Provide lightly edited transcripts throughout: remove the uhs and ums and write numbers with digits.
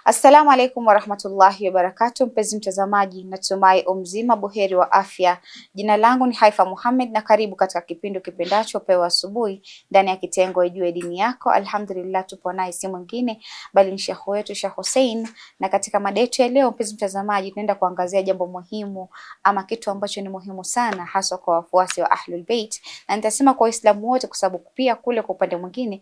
Assalamu alaikum warahmatullahi wabarakatuh. Mpenzi mtazamaji, natumai umzima buheri wa afya. Jina langu ni Haifa Muhammad na karibu katika kipindi kipendacho Pewa Asubuhi ndani ya kitengo Ijue Dini Yako. Alhamdulillah, tupo naye si mwingine bali ni Sheikh wetu Sheikh Hussein, na katika mada yetu ya leo, mpenzi mtazamaji, tunaenda kuangazia jambo muhimu ama kitu ambacho ni muhimu sana hasa kwa wafuasi wa Ahlul Bait, na nitasema kwa Waislamu wote kwa sababu pia kule kwa upande mwingine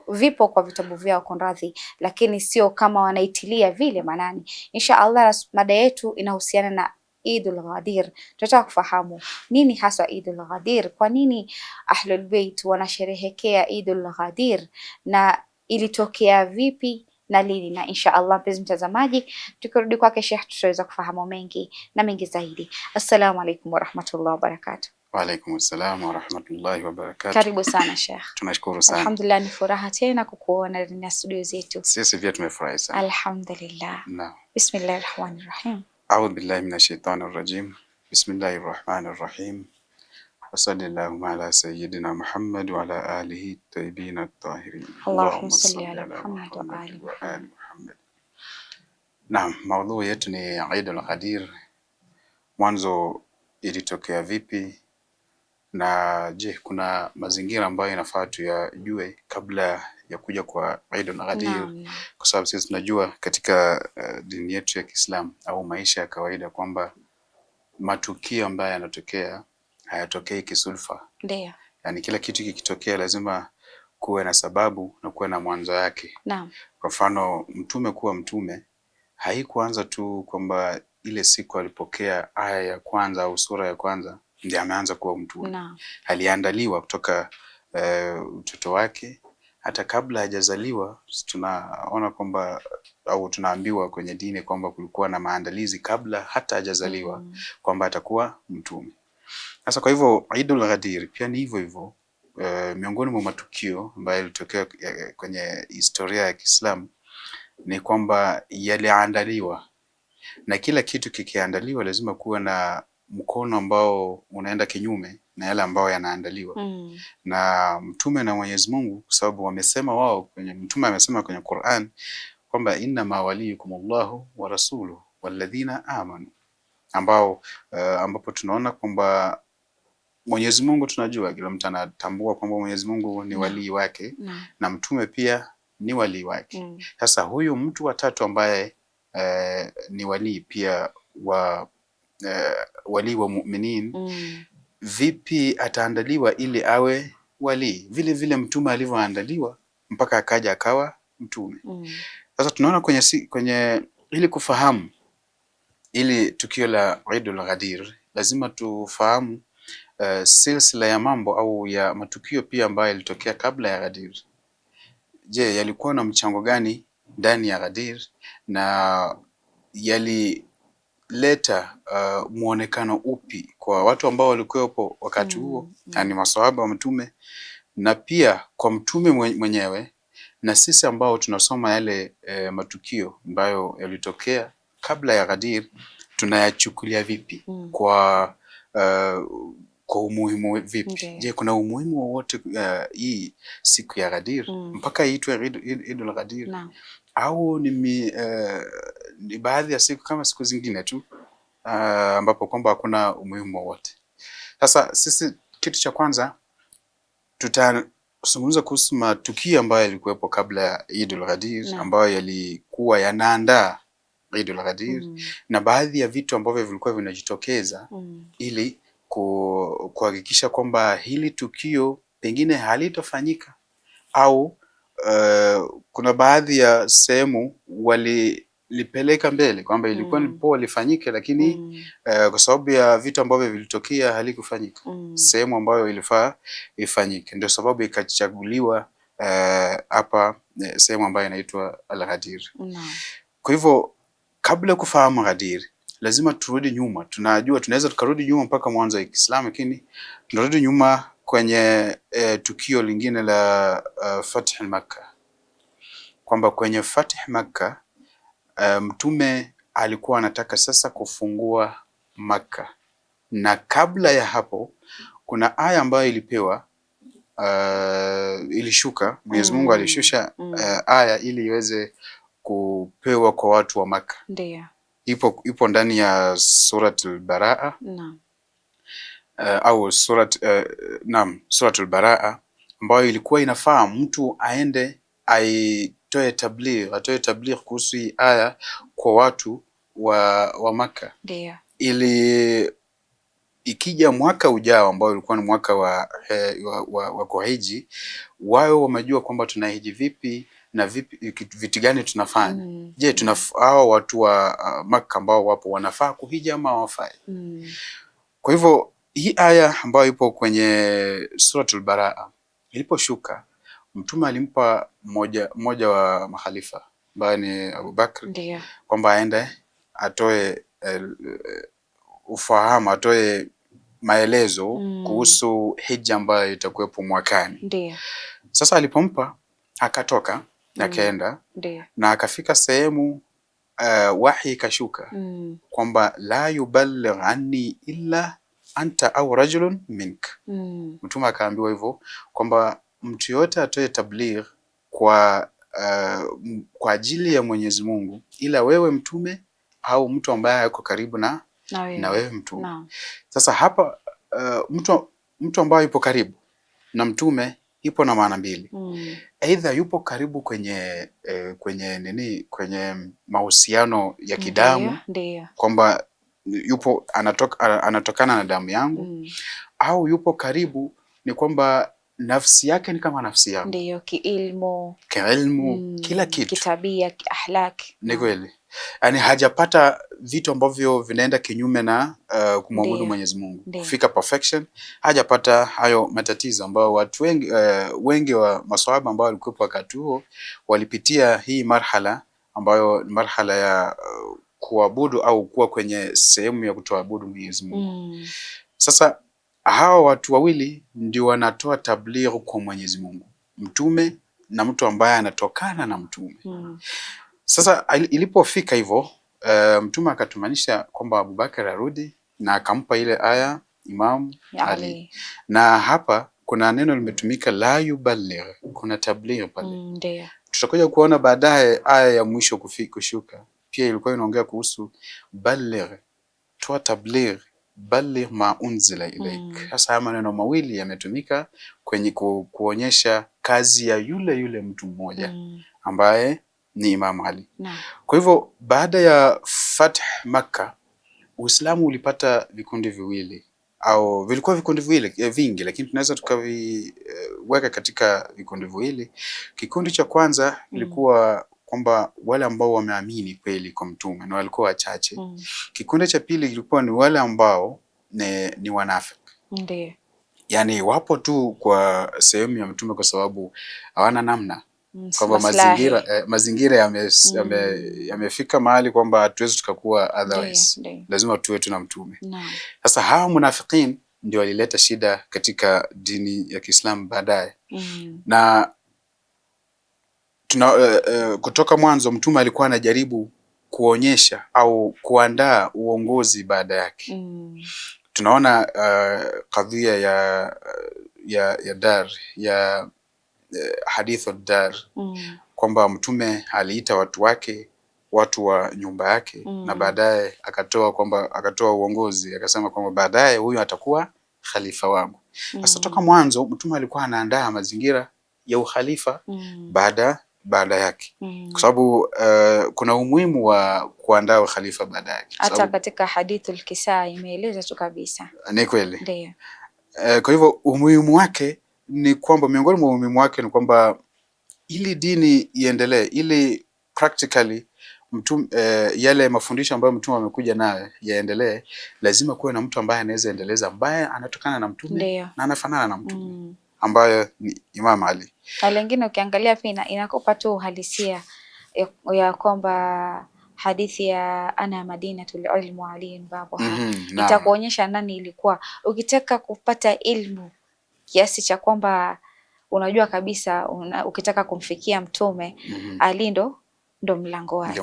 vipo kwa vitabu vyao konradhi, lakini sio kama wanaitilia vile manani. Insha Allah, mada yetu inahusiana na Eidul Ghadir. Tunataka kufahamu nini haswa Eidul Ghadir, kwa nini Ahlul Bait wanasherehekea Eidul Ghadir na ilitokea vipi na lini, na insha Allah mpenzi mtazamaji, tukirudi kwake Sheikh tutaweza kufahamu mengi na mengi zaidi. Assalamu alaikum warahmatullahi wabarakatuh. Wa alaikum assalam wa rahmatullahi wa barakatuh. Karibu sana Sheikh. Tunashukuru sana. Alhamdulillah, ni furaha tena kukuona ndani ya studio zetu. Sisi pia tumefurahi sana. Alhamdulillah. Naam. Bismillahir Rahmanir Rahim. A'udhu billahi minash shaitanir rajim. Bismillahir Rahmanir Rahim. Wa sallallahu ala sayyidina Muhammad wa ala alihi tayyibin at-tahirin. Allahumma salli ala Muhammad wa ali Muhammad. Naam, maudhui yetu ni Eidul Ghadir. Mwanzo ilitokea vipi? Na je, kuna mazingira ambayo inafaa tuyajue kabla ya kuja kwa Eidul Ghadir? Kwa sababu sisi tunajua katika dini yetu ya Kiislamu au maisha ya kawaida kwamba matukio ambayo yanatokea hayatokei kisulfa. Ndio. Yani kila kitu kikitokea lazima kuwe na sababu na kuwe na mwanzo yake. Naam. Kwa mfano, mtume kuwa mtume haikuanza tu kwamba ile siku alipokea aya ya kwanza au sura ya kwanza ndiye ameanza kuwa mtume. Naam. Aliandaliwa kutoka utoto wake, hata kabla hajazaliwa. Tunaona kwamba au tunaambiwa kwenye dini kwamba kulikuwa na maandalizi kabla hata hajazaliwa kwamba atakuwa mtume. Sasa kwa hivyo Eidul Ghadir pia ni hivyo hivyo, miongoni mwa matukio ambayo yalitokea kwenye historia ya Kiislamu ni kwamba yaliandaliwa, na kila kitu kikiandaliwa lazima kuwe na mkono ambao unaenda kinyume na yale ambao yanaandaliwa. Na mtume na Mwenyezi Mungu, kwa sababu wamesema wao, kwenye mtume amesema kwenye Qur'an kwamba inna ma waliyukumullahu wa rasuluhu walladhina amanu, ambapo tunaona kwamba Mwenyezi Mungu, tunajua kila mtu anatambua kwamba Mwenyezi Mungu ni walii wake na mtume pia ni walii wake. Sasa huyu mtu wa tatu ambaye ni walii pia wa walii wa mu'minin, vipi ataandaliwa ili awe walii? Vile vile mtume alivyoandaliwa mpaka akaja akawa mtume. Sasa tunaona kwenye ili kufahamu ili tukio la Eidul Ghadir lazima tufahamu silsila ya mambo au ya matukio pia ambayo yalitokea kabla ya Ghadir. Je, yalikuwa na mchango gani ndani ya Ghadir na yalileta muonekano upi kwa watu ambao walikuwepo wakati huo, yani maswahaba wa mtume, na pia kwa mtume mwenyewe, na sisi ambao tunasoma yale matukio ambayo yalitokea kabla ya Ghadir tunayachukulia vipi? Kwa umuhimu vipi? Je, kuna umuhimu wowote hii siku ya Ghadir mpaka iitwe Eidul Ghadir? Au ni baadhi ya siku kama siku zingine tu ambapo kwamba hakuna umuhimu wowote? Sasa sisi kitu cha kwanza tutazungumza kuhusu matukio ambayo yalikuwepo kabla ya Eidul Ghadir ambayo yalikuwa yanaandaa Eidul Ghadir na baadhi ya vitu ambavyo vilikuwa vinajitokeza ili kuhakikisha kwamba hili tukio pengine halitofanyika, au kuna baadhi ya sehemu walipeleka mbele kwamba ilikuwa ni poa lifanyike, lakini kwa sababu ya vitu ambavyo vilitokea halikufanyika sehemu ambayo ilifaa ifanyike. Ndio sababu ikachaguliwa hapa sehemu ambayo inaitwa Al-Ghadir. Kwa hivyo kabla ya kufahamu Ghadir lazima turudi nyuma. Tunajua tunaweza tukarudi nyuma mpaka mwanzo wa Kiislamu, lakini tunarudi nyuma kwenye tukio lingine la Fath Makkah, kwamba kwenye Fath Makkah mtume alikuwa anataka sasa kufungua Makkah, na kabla ya hapo kuna aya ambayo ilipewa ilishuka. Mwenyezi Mungu alishusha aya ili iweze kupewa kwa watu wa Maka. Ndio. Ipo ndani ya Suratul Baraa. Naam. Au Suratul Baraa, ambayo ilikuwa inafaa mtu aende atoe tabligh kuhusu hii aya kwa watu wa Maka. Ndio. Ili ikija mwaka ujao ambao ulikuwa ni mwaka wa kuhiji, wao wamejua kwamba tunahiji vipi na vitu gani tunafanya. Je, hao watu wa Maka ambao wapo wanafaa kuhiji ama hawafai? Kwa hivyo hii aya ambayo ipo kwenye Suratul Baraa iliposhuka, Mtume alimpa mmoja wa makhalifa ambaye ni Abu Bakr, kwamba aende atoe ufahamu, atoe maelezo kuhusu hija ambayo itakuwepo mwakani. Ndio. Sasa alipompa akatoka akaenda na akafika sehemu wahi kashuka kwamba la yuballigh anni illa anta au rajulun mink. Mtume akaambiwa hivyo kwamba mtu yote atoe tabligh kwa ajili ya Mwenyezi Mungu ila wewe mtume au mtu ambaye yuko karibu na wewe mtume. Sasa hapa mtu ambaye yupo karibu na mtume ipo na maana mbili. Aidha yupo karibu kwenye mahusiano ya kidamu, kwamba yupo anatokana na damu yangu, au yupo karibu ni kwamba nafsi yake ni kama nafsi yangu. Ndio, kiilmu, kila kitu, kitabia, kiahlaki. Ni kweli. Yaani hajapata vitu ambavyo vinaenda kinyume na kumwabudu Mwenyezi Mungu. Kufika perfection, hajapata hayo matatizo ambayo watu wengi wa maswahaba ambao walikuwa wakati huo walipitia hii marhala ambayo marhala ya kuabudu au kuwa kwenye sehemu ya kutoabudu Mwenyezi Mungu. Sasa hawa watu wawili ndio wanatoa tabligh kwa Mwenyezi Mungu, mtume na mtu ambaye anatokana na mtume. Sasa ilipofika hivyo, mtume akatumanisha kwamba Abubakar arudi na akampa ile aya Imam Ali. Na hapa kuna neno limetumika la yuballigh, kuna tabligh pale. Tutakuja kuona baadaye aya ya mwisho kushuka pia ilikuwa inaongea kuhusu balligh, toa tabligh, balligh ma unzila ilaik. Sasa haya maneno mawili yametumika kwenye kuonyesha kazi ya yule mtu mmoja ambaye ni Imam Ali. Kwa hivyo baada ya Fath Makkah, Uislamu ulipata vikundi viwili, au vilikuwa vikundi viwili vingi, lakini tunaweza tukaviweka katika vikundi viwili. Kikundi cha kwanza ilikuwa kwamba wale ambao wameamini kweli kwa mtume na walikuwa wachache. Kikundi cha pili kilikuwa ni wale ambao ni wanafiki. Ndio. Yaani wapo tu kwa sehemu ya mtume kwa sababu hawana namna. Kwamba mazingira yamefika mahali kwamba hatuwezi tukakuwa otherwise. Lazima tuwe tuna mtume. Sasa hawa munafikin ndio walileta shida katika dini ya Kiislamu baadaye. Na kutoka mwanzo mtume alikuwa anajaribu kuonyesha au kuandaa uongozi baada yake. Tunaona kadhia ya hadithu dar, kwamba mtume aliita watu wa nyumba yake na baadaye akatoa uongozi, akasema kwamba baadaye huyu atakuwa khalifa wangu. Sasa toka mwanzo mtume alikuwa anaandaa mazingira ya ukhalifa baada yake, kwa sababu kuna umuhimu wa kuandaa ukhalifa baada yake. Hata katika hadithul Kisai imeeleza tu kabisa. Ni kweli. Ndio. Kwa hivyo umuhimu wake ni kwamba, miongoni mwa umuhimu wake ni kwamba ili dini iendelee, ili practically yale mafundisho ambayo mtume amekuja nayo yaendelee, lazima kuwe na mtu ambaye anaweza endeleza, ambaye anatokana na mtume na anafanana na mtume, ambayo ni Imam Ali. Na lingine ukiangalia pia inakupa tu uhalisia ya kwamba hadithi ya ana Madinatul ilmu Ali babuha itakuonyesha nani ilikuwa. Ukitaka kupata ilmu kiasi cha kwamba unajua kabisa ukitaka kumfikia mtume Ali ndo mlango wake.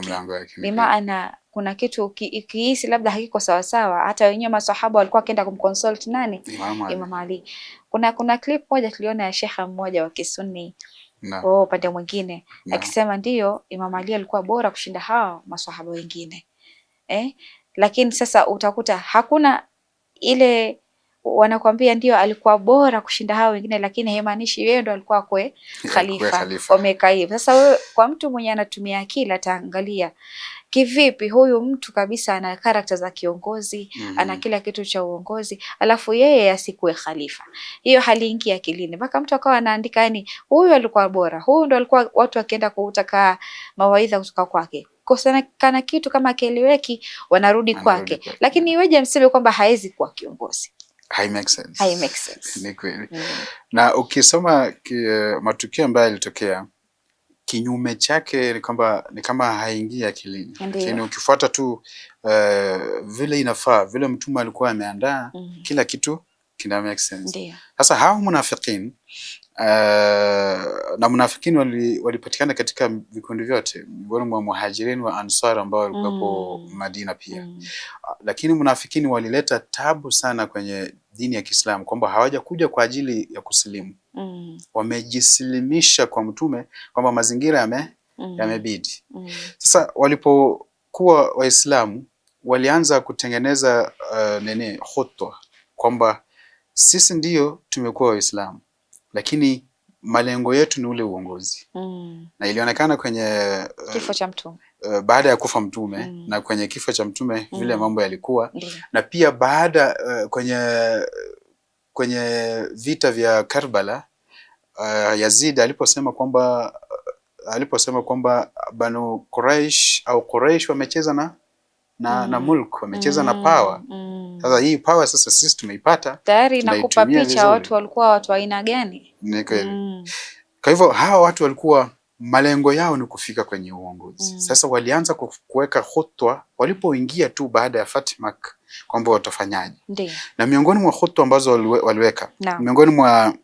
Bimaana kuna kitu ukihisi labda hakiko sawa sawa, hata wenyewe maswahaba walikuwa wakienda kumconsult nani? Imam Ali. Kuna clip moja tuliona ya shekha mmoja wa Kisunni Kwa upande mwingine akisema ndiyo Imam Ali alikuwa bora kushinda hao maswahaba wengine. Lakini sasa utakuta hakuna ile wanakuambia ndio alikuwa bora kushinda hao wengine, lakini haimaanishi yeye ndo alikuwa kwe khalifa. Wameka hivyo. Sasa wewe kwa mtu mwenye anatumia akili ataangalia kivipi huyu mtu kabisa ana character za kiongozi, ana kila kitu cha uongozi, alafu yeye asikuwe khalifa. Hiyo haliingi akilini. Mpaka mtu akawa anaandika yani huyu alikuwa bora. Huyu ndo alikuwa watu wakienda kutaka mawaidha kutoka kwake. Kana kitu kama kieleweki wanarudi kwake. Lakini iweje mseme kwamba haezi kuwa kiongozi? Hai make sense. Ni kweli. Na ukisoma matukio ambayo yalitokea kinyume chake ni kama haingii akilini. Lakini ukifuata tu vile inafaa, vile mtume alikuwa ameandaa, kila kitu kina make sense. Sasa hao munafikin na munafikin walipatikana katika vikundi vyote, miongoni mwa muhajirin wa ansar ambao walikuwa Madina pia. Lakini munafikin walileta tabu sana kwenye dini ya Kiislamu, kwamba hawajakuja kwa ajili ya kusilimu. Wamejisilimisha kwa mtume kwamba mazingira yamebidi. Sasa walipokuwa Waislamu walianza kutengeneza khutwa kwamba sisi ndiyo tumekuwa Waislamu, lakini malengo yetu ni ule uongozi. Na ilionekana kwenye kifo cha mtume, baada ya kufa mtume na kwenye kifo cha mtume vile mambo yalikuwa. Na pia baada kwenye vita vya Karbala, Yazid aliposema kwamba Banu Quraish au Quraish wamecheza na mulk, wamecheza na power. Sasa hii power sasa sisi tumeipata tayari. Nakupa picha watu walikuwa watu aina gani? Kwa hivyo hawa watu walikuwa malengo yao ni kufika kwenye uongozi. Sasa walianza kuweka khutwa walipoingia tu baada ya Fath Makkah kwamba watafanyaje. Na miongoni mwa khutwa ambazo waliweka, miongoni mwa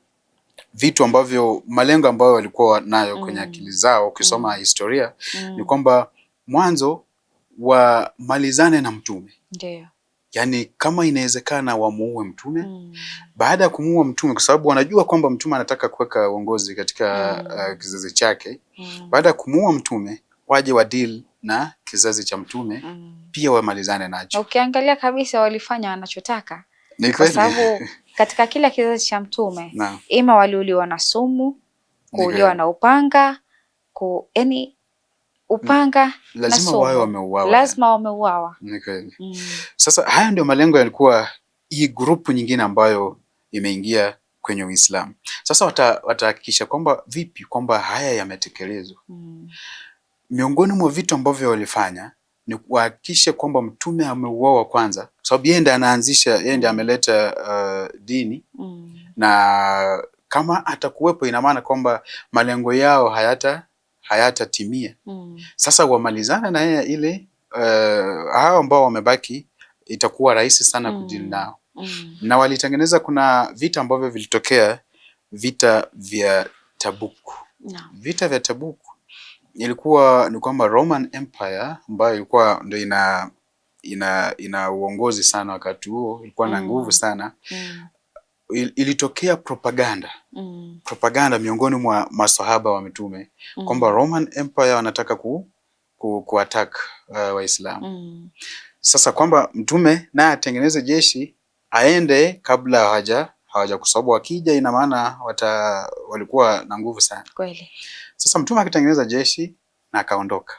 vitu ambavyo malengo ambayo walikuwa nayo kwenye akili zao, ukisoma historia ni kwamba mwanzo wamalizane na mtume. Yani kama inawezekana wamuue mtume. Baada ya kumuua mtume, kwa sababu wanajua kwamba mtume anataka kuweka uongozi katika kizazi chake. Baada ya kumuua mtume waje wa deal na kizazi cha mtume pia wamalizane nacho. Ukiangalia kabisa walifanya wanachotaka, kwa sababu katika kila kizazi cha mtume ima waliuliwa na sumu, kuuliwa na upanga, yani upanga lazima wao wameuawa. Lazima wameuawa. Sasa haya ndio malengo yalikuwa hii grupu nyingine ambayo imeingia kwenye Uislamu. Sasa watahakikisha kwamba vipi kwamba haya yametekelezwa. Miongoni mwa vitu ambavyo walifanya ni kuhakikisha kwamba mtume ameuawa kwanza, kwa sababu yeye ndiye anaanzisha, yeye ndiye ameleta dini. Na kama atakuwepo ina maana kwamba malengo yao hayatatimia. Sasa wamalizana na yeye ile hao ambao wamebaki itakuwa rahisi sana kudili nao. Na walitengeneza, kuna vita ambavyo vilitokea, vita vya Tabuk. Vita vya Tabuk ilikuwa ni kwamba Roman Empire ambayo ilikuwa ndio ina uongozi sana wakati huo, ilikuwa na nguvu sana. Ilitokea propaganda miongoni mwa maswahaba wa mitume kwamba Roman Empire wanataka kuattack Waislamu. Sasa kwamba mtume naye atengeneze jeshi aende kabla hawaja, kwa sababu wakija ina maana walikuwa na nguvu sana. Kweli. Sasa mtume akitengeneza jeshi na akaondoka.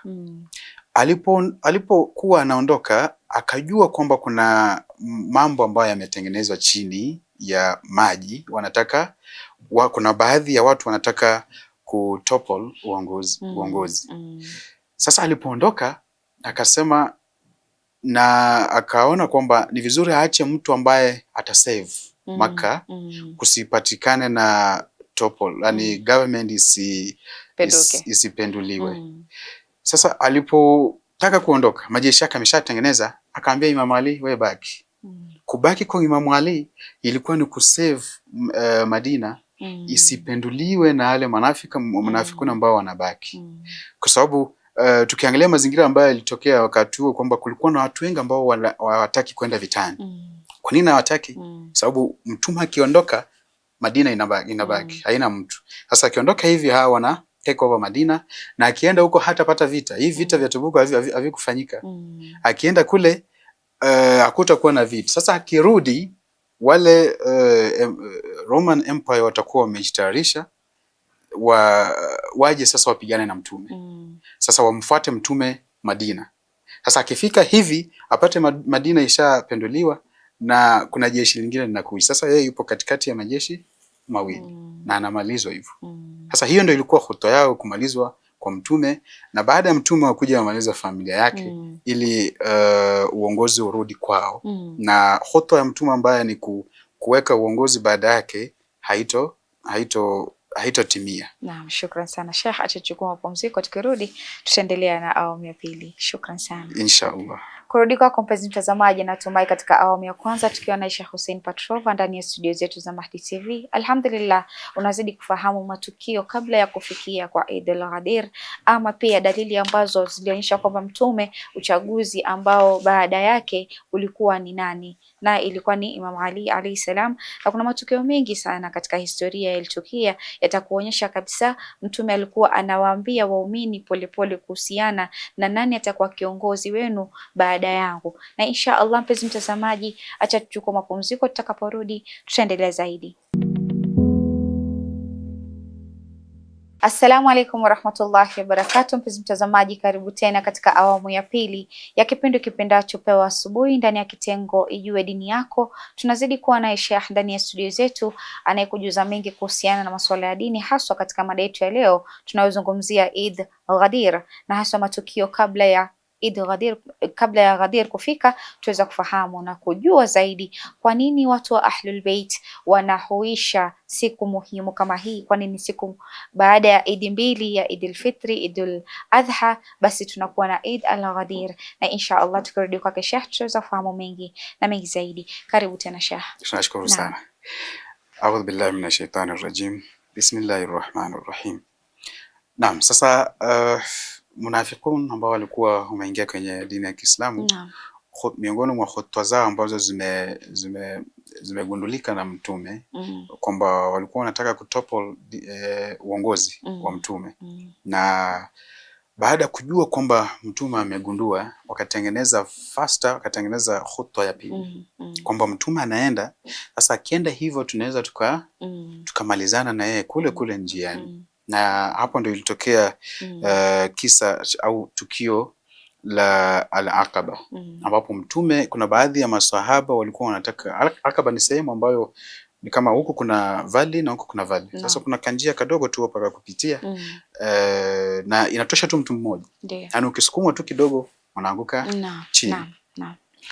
Alipokuwa anaondoka akajua kwamba kuna mambo ambayo yametengenezwa chini ya maji, kuna baadhi ya watu wanataka kutopple uongozi. Sasa alipoondoka akasema, na akaona kwamba ni vizuri aache mtu ambaye atasave Makkah kusipatikane na topple, yani government isipenduliwe. Sasa alipotaka kuondoka, majeshi yake ameshatengeneza, akaambia Imam Ali, wewe baki. Kubaki kwa Imam Ali ilikuwa ni kusave Madina isipenduliwe na wale munafikuna ambao wanabaki. Kwa sababu tukiangalia mazingira ambayo yalitokea wakati huo kwamba kulikuwa na watu wengi ambao hawataki kwenda vitani. Kwa nini hawataki? Sababu mtume akiondoka Madina inabaki haina mtu. Sasa akiondoka hivi hawa wana take over Madina, na akienda huko hatapata vita. Hii vita vya Tabuk havikufanyika. Akienda kule hakutakuwa na vita. Sasa akirudi wale Roman Empire watakuwa wamejitayarisha waje sasa wapigane na mtume. Sasa wamfuate mtume Madina. Sasa akifika hivi apate Madina ishapenduliwa na kuna jeshi lingine linakuja. Sasa yeye yupo katikati ya majeshi mawili na anamalizwa hivyo. Sasa hiyo ndio ilikuwa khutwa yao, kumalizwa kwa mtume, na baada ya mtume wakuja wamaliza familia yake ili uongozi urudi kwao. Na khutwa ya mtume ambaye ni kuweka uongozi baada yake haitotimia. Naam, shukran sana Sheikh. Acha tuchukue mapumziko, tukirudi tutaendelea na awamu ya pili. Shukran sana. Inshallah. Kurudi kwako mpenzi mtazamaji, natumai katika awamu ya kwanza tukiwa na Sheikh Hussein Patrova ndani ya studio zetu za Mahdi TV. Alhamdulillah, unazidi kufahamu matukio kabla ya kufikia kwa Eid al-Ghadir, ama pia dalili ambazo zilionyesha kwamba mtume, uchaguzi ambao baada yake ulikuwa ni nani, na ilikuwa ni Imam Ali alayhi salam. Na kuna matukio mengi sana katika historia yalitukia yatakuonyesha kabisa mtume alikuwa anawaambia waumini polepole kuhusiana na nani atakuwa kiongozi wenu baada yangu. Na insha Allah mpenzi mtazamaji, acha tuchukue mapumziko, tutakaporudi tutaendelea zaidi. Assalamu alaikum warahmatullahi wabarakatuh. Mpenzi mtazamaji, karibu tena katika awamu ya pili ya kipindi kipendacho Pewa Asubuhi ndani ya kitengo Ijue Dini Yako. Tunazidi kuwa na Sheikh ndani ya studio zetu anayekujuza mengi kuhusiana na masuala ya dini, haswa katika mada yetu ya leo tunayozungumzia Eid al-Ghadir, na haswa matukio kabla ya Ghadir kufika, tuweza kufahamu na kujua zaidi kwa nini watu wa Ahlul Bait wanahuisha siku muhimu kama hii. Kwa nini siku baada ya Eid mbili ya Eid al-Fitri, Eid al-Adha, basi tunakuwa na Eid al-Ghadir. Na insha Allah tukirudi kwake Sheikh tuweza kufahamu mengi na mengi zaidi. Karibu tena Sheikh. Tunashukuru sana. A'udhu billahi minash shaitani rrajim. Bismillahir rahmanir rahim. Naam, sasa munafikun ambao walikuwa wameingia kwenye dini ya Kiislamu, miongoni mwa khutwa zao ambazo zimegundulika na mtume kwamba walikuwa wanataka kutopple uongozi wa mtume. Na baada ya kujua kwamba mtume amegundua, wakatengeneza khutwa ya pili kwamba mtume anaenda sasa, akienda hivyo tunaweza tukamalizana na yeye kule njiani. Na hapo ndio ilitokea kisa au tukio la Al-Aqaba, ambapo mtume, kuna baadhi ya maswahaba walikuwa wanataka. Aqaba ni sehemu ambayo ni kama huku kuna valley na huku kuna valley. Sasa kuna kanjia kadogo tu hapa kupitia na inatosha tu mtu mmoja, yaani ukisukumwa tu kidogo wanaanguka chini.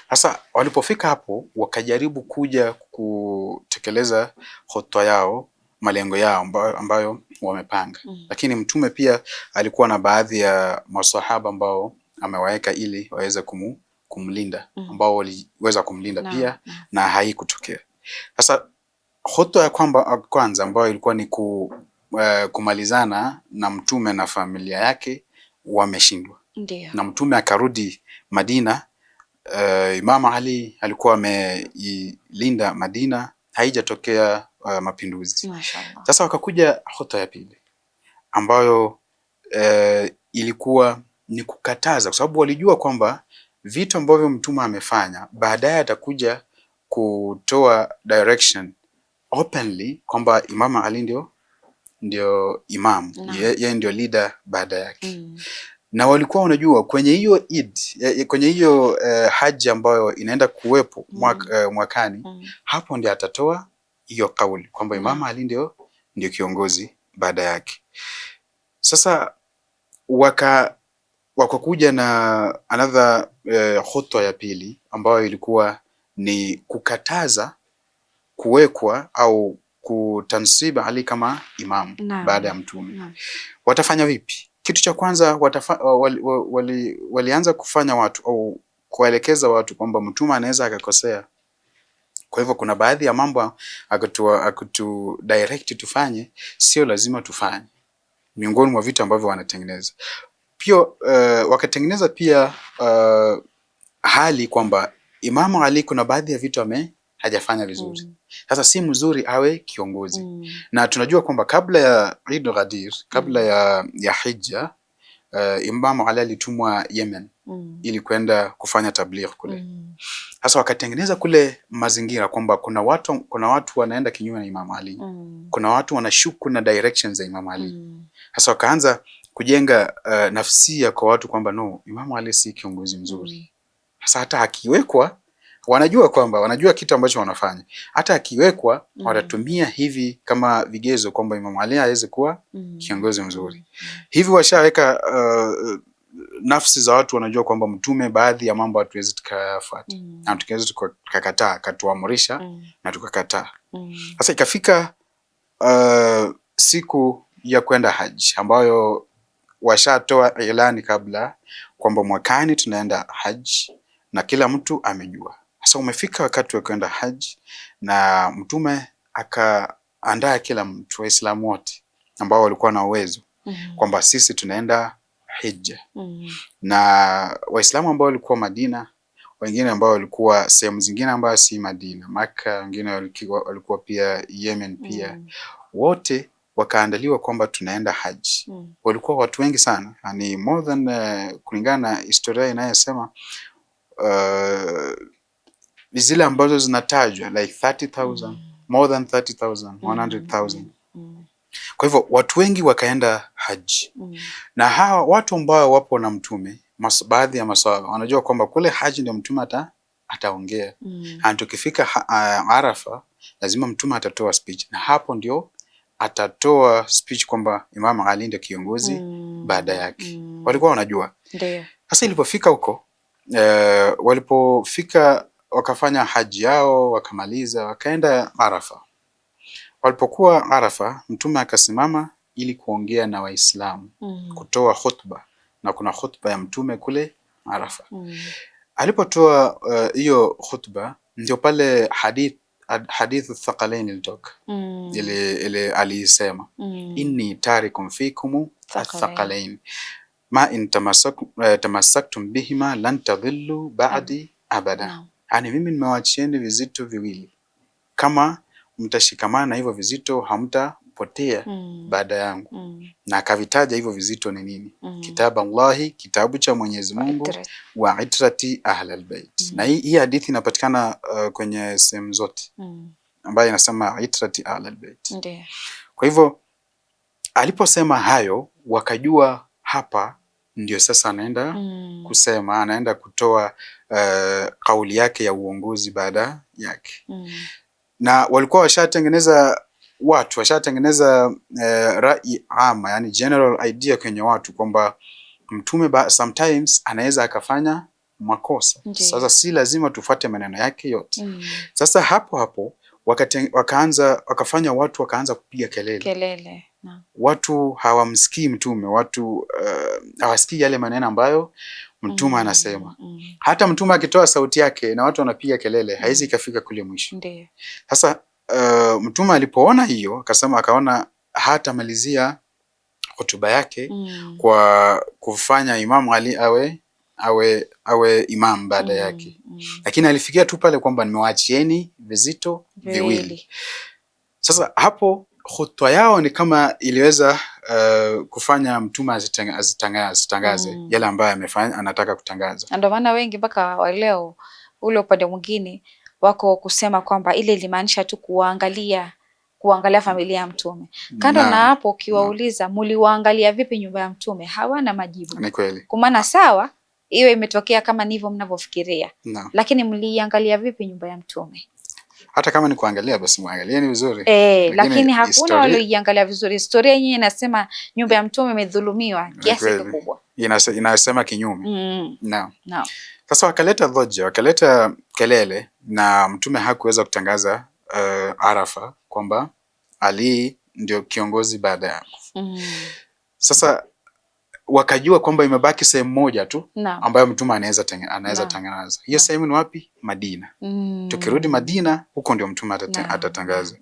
Sasa walipofika hapo wakajaribu kuja kutekeleza khutwa yao, malengo yao ambayo wamepanga. Lakini mtume pia alikuwa na baadhi ya maswahaba ambao amewaweka ili waweze kumlinda, ambao waliweza kumlinda pia na haikutokea. Sasa khutwa ya kwanza ambayo ilikuwa ni kumalizana na mtume na familia yake, wameshindwa. Na mtume akarudi Madina. Imam Ali alikuwa ameilinda Madina, haijatokea mapinduzi. Sasa wakakuja khutwa ya pili ambayo ilikuwa ni kukataza, kwa sababu walijua kwamba vitu ambavyo mtume amefanya baadaye atakuja kutoa direction openly kwamba Imam Ali ndio imam, yeye ndio leader baada yake. Na walikuwa wanajua kwenye hiyo Eid, kwenye hiyo haji ambayo inaenda kuwepo mwakani, hapo ndio atatoa hiyo kauli kwamba Imam Ali ndio kiongozi baada yake. Sasa wakakuja na another khutwa ya pili ambayo ilikuwa ni kukataza kuwekwa au kutansiba Ali kama imam baada ya mtume. Watafanya vipi? Kitu cha kwanza walianza kufanya watu au kuelekeza watu kwamba mtume anaweza akakosea. Kwa hivyo kuna baadhi ya mambo akutu direct tufanye, sio lazima tufanye. Miongoni mwa vitu ambavyo wanatengeneza pia, wakatengeneza pia hali kwamba Imam Ali kuna baadhi ya vitu hajafanya vizuri. Sasa si mzuri awe kiongozi. Na tunajua kwamba kabla ya Eid al-Ghadir, kabla ya Hija, Imam Ali alitumwa Yemen ili kwenda kufanya tabligh kule. Sasa wakatengeneza kule mazingira kwamba kuna watu wanaenda kinyume na Imam Ali. Kuna watu wanashuku na directions za Imam Ali. Sasa wakaanza kujenga nafsia kwa watu kwamba no, Imam Ali si kiongozi mzuri. Sasa hata akiwekwa, wanajua kitu ambacho wanafanya. Hata akiwekwa watatumia hivi kama vigezo kwamba Imam Ali hawezi kuwa kiongozi mzuri. Hivi washaweka nafsi za watu, wanajua kwamba mtume baadhi ya mambo hatuwezi tukafuata. Na tukaweza tukakataa, akatuamrisha na tukakataa. Sasa ikafika siku ya kwenda haji ambayo washatoa ilani kabla kwamba mwakani tunaenda haji na kila mtu amejua. Sasa umefika wakati wa kwenda haji na mtume akaandaa kila mtu, Waislamu wote ambao walikuwa na uwezo kwamba sisi tunaenda hija. Na Waislamu ambao walikuwa Madina, wengine ambao walikuwa sehemu zingine ambayo si Madina, Maka, wengine walikuwa pia Yemen pia, wote wakaandaliwa kwamba tunaenda haji. Walikuwa watu wengi sana, yani more than kulingana na historia inayosema zile ambazo zinatajwa like 30,000, more than 30,000, 100,000. Kwa hivyo watu wengi wakaenda haji. Na hawa watu ambao wapo na mtume, baadhi ya maswahaba wanajua kwamba kule haji ndio mtume ataongea. Na tukifika Arafa lazima mtume atatoa speech, na hapo ndio atatoa speech kwamba Imam Ali ndio kiongozi baada yake. Walikuwa wanajua. Ndio. Sasa ilipofika huko, walipofika wakafanya haji yao, wakamaliza, wakaenda Arafa. Walipokuwa Arafa, mtume akasimama ili kuongea na Waislamu, kutoa khutba, na kuna khutba ya mtume kule Arafa. Alipotoa hiyo khutba, ndio pale hadithu thaqalain ilitoka. Ile alisema inni tarikum fikum athqalain ma in tamassaktum bihima lan tadhillu ba'di abada. Yani mimi nimewachieni vizito viwili, kama mtashikamana na hivyo vizito hamtapotea baada yangu. Na akavitaja hivyo vizito ni nini? Kitabu Allahi, kitabu cha Mwenyezi Mungu, wa itrati ahlal bait. Na hii hadithi inapatikana kwenye sehemu zote ambayo inasema itrati ahlal bait. Kwa hivyo aliposema hayo, wakajua hapa ndio sasa anaenda kusema, anaenda kutoa kauli yake ya uongozi baada yake. Na walikuwa washatengeneza rai ama, yani general idea kwenye watu kwamba mtume sometimes anaweza akafanya makosa. Sasa si lazima tufuate maneno yake yote. Sasa hapo wakafanya watu wakaanza kupiga kelele. Watu hawamsikii mtume, watu hawasikii yale maneno ambayo mtume anasema. Hata mtume akitoa sauti yake na watu wanapiga kelele, haizi ikafika kule mwisho. Sasa mtume alipoona hiyo, akaona hatamalizia hotuba yake kwa kufanya Imam Ali awe imam baada yake. Lakini alifikia tu pale kwamba nimewaachieni vizito viwili. Sasa hapo khutwa yao ni kama iliweza kufanya mtume azitangaze yale ambayo anataka kutangaza. Ndio maana wengi mpaka wa leo ule upande mwingine wako kusema kwamba ile ilimaanisha tu kuangalia familia ya mtume. Kando na hapo, ukiwauliza muliwaangalia vipi nyumba ya mtume, hawana majibu. Ni kweli. Kwa maana sawa, hiyo imetokea kama ndivyo mnavyofikiria. Lakini mliangalia vipi nyumba ya mtume? Hata kama ni kuangalia, basi muangalieni vizuri. Lakini hakuna walioiangalia vizuri. Historia yenyewe inasema nyumba ya mtume imedhulumiwa kiasi kikubwa. Inasema kinyume. Sasa wakaleta dhoja, wakaleta kelele, na mtume hakuweza kutangaza Arafa kwamba Ali ndio kiongozi baada yako. Sasa wakajua kwamba imebaki sehemu moja tu ambayo mtume anaweza tangaza. Hiyo sehemu ni wapi? Madina. Tukirudi Madina, huko ndio mtume atatangaza.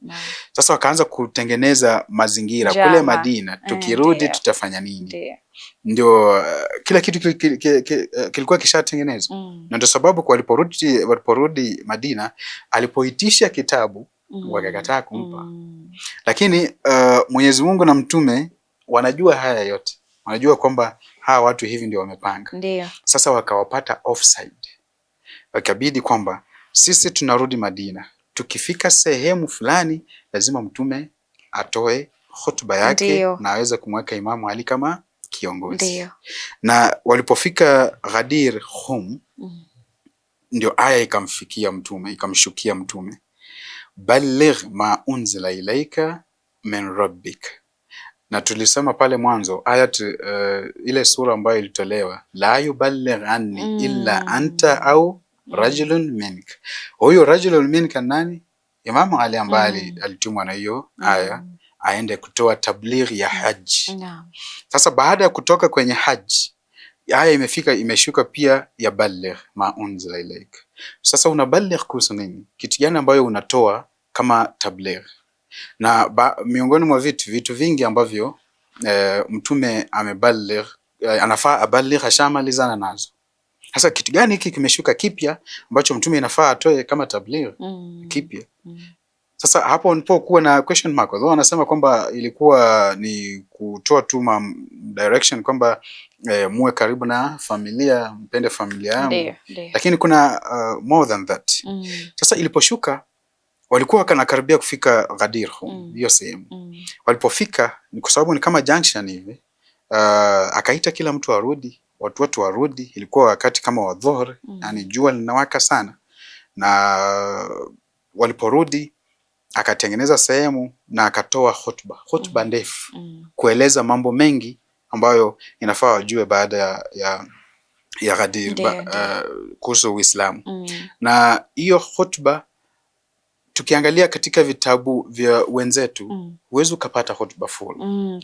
Sasa wakaanza kutengeneza mazingira kule Madina, tukirudi tutafanya nini? Ndio kila kitu kilikuwa kishatengenezwa. Na ndio sababu kwa waliporudi Madina, alipoitisha kitabu wakakataa kumpa. Lakini Mwenyezi Mungu na mtume wanajua haya yote. Wanajua kwamba hawa watu hivi ndio wamepanga. Ndiyo. Sasa wakawapata offside. Wakabidi kwamba sisi tunarudi Madina. Tukifika sehemu fulani lazima mtume atoe hotuba yake. Ndiyo. Na aweze kumweka Imamu Ali kama kiongozi. Ndiyo. Na walipofika Ghadir Hum, ndio aya ikamfikia mtume, ikamshukia mtume. Balligh ma unzila ilaika min rabbik. Na tulisema pale mwanzo ayat ile sura ambayo ilitolewa, la yuballigh anni illa anta au rajulun mink. Huyo rajulun mink nani? Imamu Ali ambaye alitumwa na hiyo aya aende kutoa tabligh ya haji. Sasa baada ya kutoka kwenye haji, aya imeshuka pia ya balligh ma unzila ilaika. Sasa unaballigh kuhusu nini? Kitu gani ambayo unatoa kama tabligh? Na miongoni mwa vitu vingi ambavyo mtume amebaligh, anafaa abaligh ashamalizana nazo. Sasa kitu gani hiki kimeshuka kipya ambacho mtume inafaa atoe kama tabligh kipya? Sasa hapo ndipo kuwa na question mark. Wao wanasema kwamba ilikuwa ni kutoa tu direction kwamba muwe karibu na familia, mpende familia yangu. Lakini kuna more than that. Sasa iliposhuka walikuwa wanakaribia kufika Ghadir Hum, hiyo sehemu. Walipofika, ni kwa sababu ni kama junction hivi, akaita kila mtu arudi, watu warudi. Ilikuwa wakati kama wa dhuhuri, yani jua linawaka sana. Na waliporudi akatengeneza sehemu na akatoa hotuba ndefu kueleza mambo mengi ambayo inafaa wajue baada ya Ghadir kuhusu Uislamu. Na hiyo hotuba tukiangalia katika vitabu vya wenzetu, huwezi ukapata hotuba full.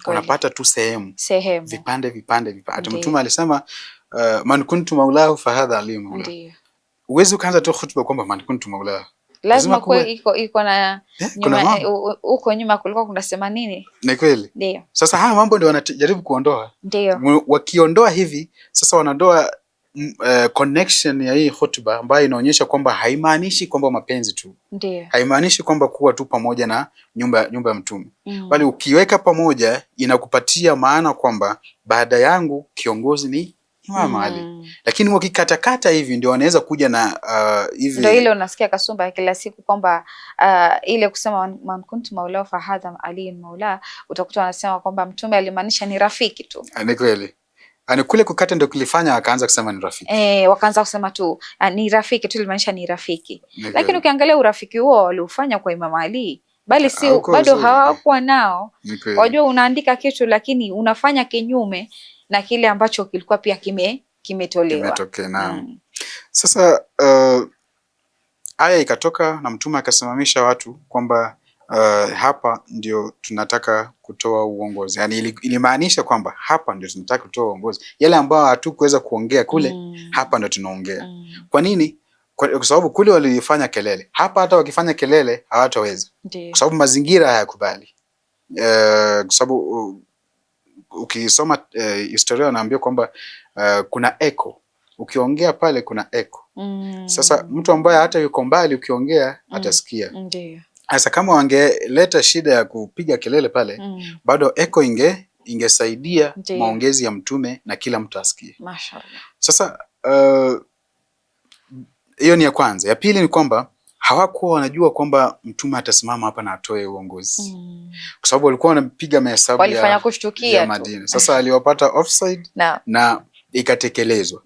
Unapata tu sehemu. Vipande. Hata mtume alisema man kuntu maulahu fahadha ali maula. Huwezi ukaanza tu hotuba kwamba man kuntu maulahu. Lazima iko na nyuma, huko nyuma kulikuwa kunasema nini? Ni kweli. Ndio. Sasa haya mambo ndio wanajaribu kuondoa. Ndio. Wakiondoa hivi, sasa wanondoa connection ya hii hotuba ambayo inaonyesha kwamba haimaanishi kwamba mapenzi tu. Ndiyo. Haimaanishi kwamba kuwa tu pamoja na nyumba ya mtume. Bali ukiweka pamoja inakupatia maana kwamba baada yangu kiongozi ni Imam Ali. Lakini wakikatakata hivi ndio wanaweza kuja na hivi. Ndio ile unasikia Kasumba kila siku kwamba ile kusema man kuntu maula fa hadha Ali maula, utakuta wanasema kwamba mtume alimaanisha ni rafiki tu. Ni kweli. Ani kule kukata ndio kulifanya wakaanza kusema ni rafiki. Wakaanza kusema tu ni rafiki tu, ilimaanisha ni rafiki. Lakini ukiangalia urafiki huo waliofanya kwa Imam Ali, bali si bado hawakuwa nao. Wajua unaandika kitu lakini unafanya kinyume na kile ambacho kilikuwa pia kimetolewa. Sasa aya ikatoka na mtume akasimamisha watu kwamba hapa ndio tunataka kutoa uongozi. Yani ilimaanisha kwamba hapa ndio tunataka kutoa uongozi. Yale ambao hatukuweza kuongea kule, hapa ndio tunaongea. Kwa nini? Kwa sababu kule walifanya kelele. Hapa hata wakifanya kelele hawataweza. Kwa sababu mazingira hayakubali. Kwa sababu ukisoma historia wanaambia kwamba kuna echo. Ukiongea pale kuna echo. Sasa mtu ambaye hata yuko mbali ukiongea atasikia. Ndiyo. Sasa kama wangeleta shida ya kupiga kelele pale, bado echo ingesaidia maongezi ya mtume na kila mtu asikie. Mashaallah. Sasa hiyo ni ya kwanza. Ya pili ni kwamba hawakuwa wanajua kwamba mtume atasimama hapa na atoe uongozi. Kwa sababu walikuwa wanapiga mahesabu walifanya kushtukia ya Madina. Sasa aliwapata offside na ikatekelezwa.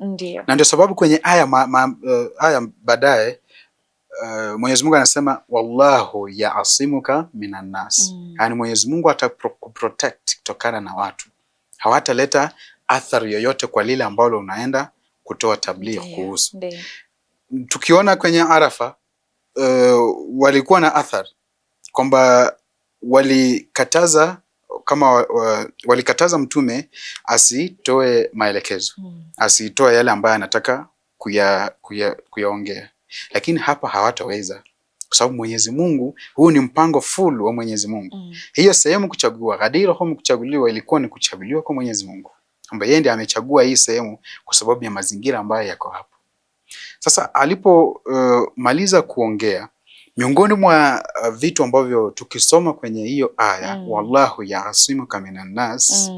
Na ndio sababu kwenye aya baadaye Mwenyezi Mungu anasema wallahu ya'asimuka minan nas. Yani Mwenyezi Mungu atakuprotect kutokana na watu. Hawataleta athari yoyote kwa lile ambalo unaenda kutoa tabligh kuhusu. Tukiona kwenye Arafa walikuwa na athari kwamba walikataza kama walikataza mtume asitoe maelekezo, asitoe yale ambayo anataka kuyaongea, lakini hapa hawataweza kwa sababu Mwenyezi Mungu, huu ni mpango full wa Mwenyezi Mungu. Hiyo sehemu kuchagua, Ghadir Hum kuchaguliwa, ilikuwa ni kuchaguliwa kwa Mwenyezi Mungu, ambaye yeye ndiye amechagua hii sehemu kwa sababu ya mazingira ambayo yako hapo. Sasa alipo maliza kuongea, miongoni mwa vitu ambavyo tukisoma kwenye hiyo aya wallahu ya'asimuka minan nas,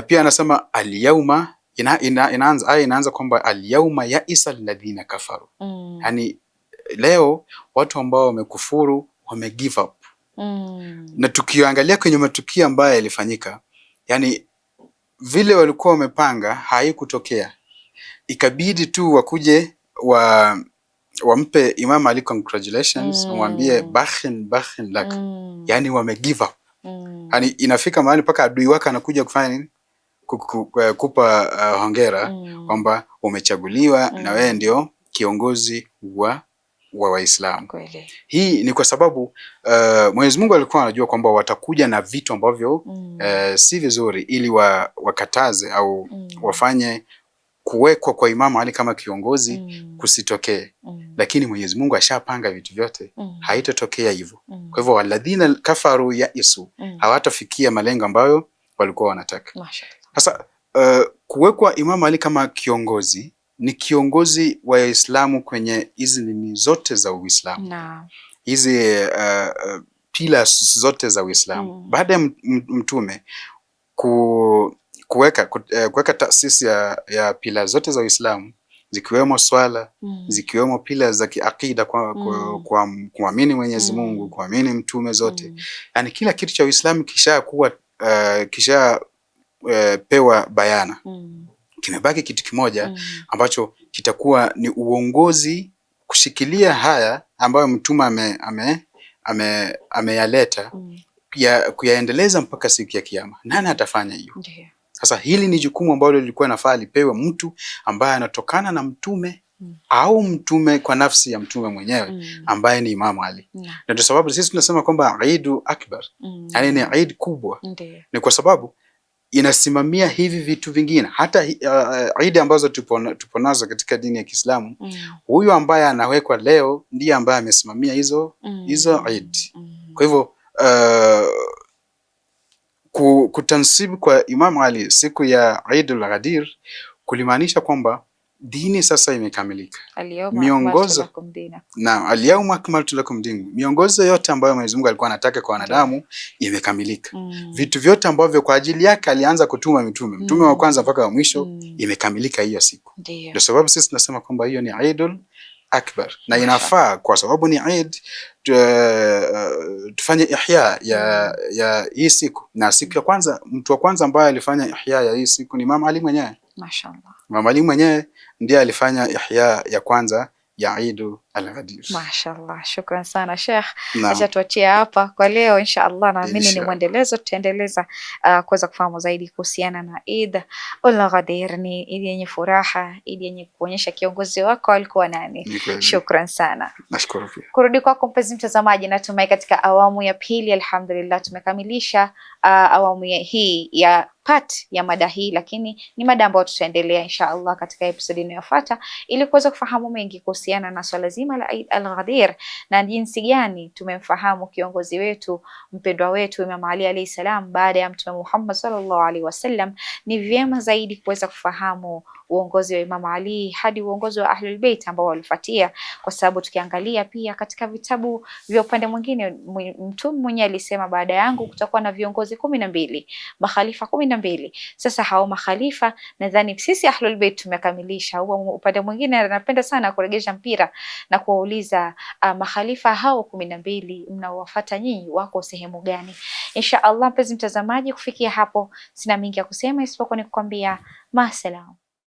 pia anasema al-yawma, inaanza kwamba al-yawma ya'isa alladhina kafaru, yani leo watu ambao wamekufuru wame give up. Na tukiangalia kwenye matukio ambayo yalifanyika, yani vile walikuwa wamepanga haikutokea, ikabidi tu wakuje wampe Imam Ali congratulations, wamwambie bakhin lak, yani wame give up. Yani inafika mahali mpaka adui wake anakuja kufanya nini, kupa hongera kwamba umechaguliwa na wewe ndio kiongozi wa Waislamu. Hii ni kwa sababu Mwenyezi Mungu alikuwa anajua kwamba watakuja na vitu ambavyo si vizuri, ili wakataze au wafanye kuwekwa kwa Imam Ali kama kiongozi kusitokee. Lakini Mwenyezi Mungu ashapanga vitu vyote, haitatokea hivyo. Kwa hivyo walladhina kafaru yaisu, hawatafikia malengo ambayo walikuwa wanataka. Sasa kuwekwa Imam Ali kama kiongozi, ni kiongozi wa Waislamu kwenye hizi nini zote za Uislamu, hizi pillars zote za Uislamu. Baada ya mtume kuweka taasisi ya pillars zote za Uislamu, zikiwemo swala, zikiwemo pillars za kiakida kwa kuamini Mwenyezi Mungu, kuamini mtume zote, yani kila kitu cha Uislamu kisha pewa bayana. Kimebaki kitu kimoja ambacho kitakuwa ni uongozi, kushikilia haya ambayo mtume ameyaleta, kuyaendeleza mpaka siku ya Kiyama. Nani atafanya hiyo? Sasa hili ni jukumu ambalo lilikuwa nafaa lipewe mtu ambaye anatokana na mtume au mtume kwa nafsi ya mtume mwenyewe ambaye ni Imam Ali. Na ndio sababu sisi tunasema kwamba Eidu Akbar, yani ni Eid kubwa, ni kwa sababu inasimamia hivi vitu vingine. Hata Eid ambazo tupo nazo katika dini ya Kiislamu, huyu ambaye anawekwa leo ndiye ambaye amesimamia hizo Eid. Kwa hivyo kutansibu kwa Imam Ali siku ya Eid al-Ghadir kulimaanisha kwamba dini sasa imekamilika. Miongozo na al-yawma akmaltu lakum dinakum, miongozo yote ambayo Mwenyezi Mungu alikuwa anataka kwa wanadamu imekamilika. Vitu vyote ambavyo kwa ajili yake alianza kutuma mtume wa kwanza mpaka wa mwisho, imekamilika hiyo siku. Ndio sababu sisi tunasema kwamba hiyo ni Eidul Akbar, na inafaa kwa sababu ni Eid tufanye ihya ya hii siku. Na siku ya kwanza, mtu wa kwanza ambaye alifanya ihya ya hii siku ni Imam Ali mwenyewe. Mashaallah, Imam Ali mwenyewe ndiye alifanya ihya ya kwanza ya Eid al-Ghadir. Mashaallah, shukran sana Sheikh. Acha tuachie hapa kwa leo, inshallah naamini ni mwendelezo, tutaendeleza kuweza kufahamu zaidi kuhusiana na Eid al-Ghadir. Ni Eid yenye furaha, Eid yenye kuonyesha kiongozi wako alikuwa nani. Shukran sana. Nashukuru pia. Kurudi kwako mpenzi mtazamaji, natumai katika awamu ya pili alhamdulillah tumekamilisha awamu hii ya part ya mada hii, lakini ni mada ambayo tutaendelea inshallah katika episode inayofuata ili kuweza kufahamu mengi kuhusiana na swala zima la Eid al-Ghadir na jinsi gani tumemfahamu kiongozi wetu mpendwa wetu Imam Ali alayhi salam baada ya Mtume Muhammad sallallahu alaihi wasallam. Ni vyema zaidi kuweza kufahamu uongozi wa Imam Ali hadi uongozi wa Ahlul Bait ambao walifuatia, kwa sababu tukiangalia pia katika vitabu vya upande mwingine, Mtume mwenyewe alisema baada yangu kutakuwa na viongozi 12, makhalifa 12. Sasa hao makhalifa nadhani sisi Ahlul Bait tumekamilisha. Upande mwingine anapenda sana kuregesha mpira na kuwauliza makhalifa hao 12 mnaowafuata nyinyi wako sehemu gani? Insha Allah mpenzi mtazamaji, kufikia hapo sina mingi ya kusema isipokuwa ni kukwambia maasalam.